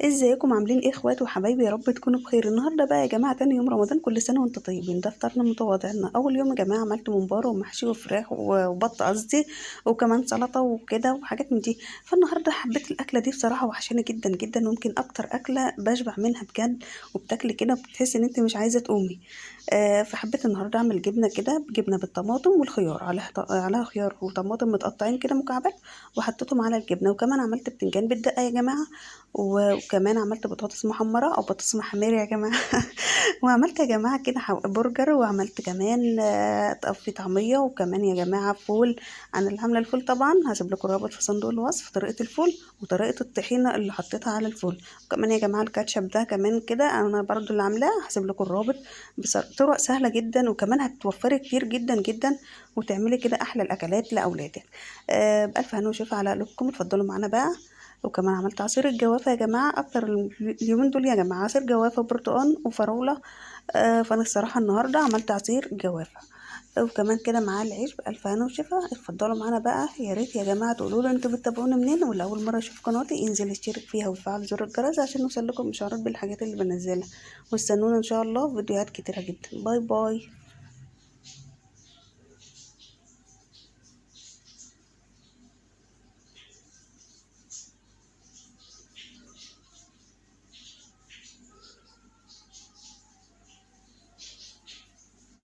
ازيكم عاملين ايه اخوات وحبايبي؟ يا رب تكونوا بخير. النهارده بقى يا جماعه تاني يوم رمضان، كل سنه وانتم طيبين. ده فطارنا متواضعنا. اول يوم يا جماعه عملت ممبار ومحشي وفراخ وبط قصدي، وكمان سلطه وكده وحاجات من دي. فالنهارده حبيت الاكله دي بصراحه، وحشاني جدا جدا، ممكن اكتر اكله بشبع منها بجد. وبتاكلي كده وبتحسي ان انت مش عايزه تقومي. فحبيت النهارده اعمل جبنه كده، جبنه بالطماطم والخيار، عليها خيار وطماطم متقطعين كده مكعبات، وحطيتهم على الجبنه. وكمان عملت بتنجان بالدقه يا جماعه، وكمان عملت بطاطس محمرة أو بطاطس محمرة يا جماعة. وعملت يا جماعة كده برجر، وعملت كمان في طعمية، وكمان يا جماعة فول. أنا اللي عاملة الفول طبعا، هسيب لكم الرابط في صندوق الوصف، طريقة الفول وطريقة الطحينة اللي حطيتها على الفول. وكمان يا جماعة الكاتشب ده كمان كده أنا برضو اللي عاملاه، هسيب لكم الرابط. طرق سهلة جدا، وكمان هتوفري كتير جدا جدا، وتعملي كده أحلى الأكلات لأولادك. بألف هنا وشفا على قلوبكم. اتفضلوا معانا بقى. وكمان عملت عصير الجوافة يا جماعة، أكتر اليومين دول يا جماعة عصير جوافة برتقال وفراولة. فأنا الصراحة النهاردة عملت عصير جوافة. وكمان كده معاه العيش بألف هنا وشفا. اتفضلوا معانا بقى. يا ريت يا جماعة تقولوا لي انتوا بتتابعوني منين، ولا أول مرة يشوف قناتي ينزل يشترك فيها ويفعل زر الجرس عشان يوصلكم إشعارات بالحاجات اللي بنزلها. واستنونا إن شاء الله في فيديوهات كتيرة جدا. باي باي.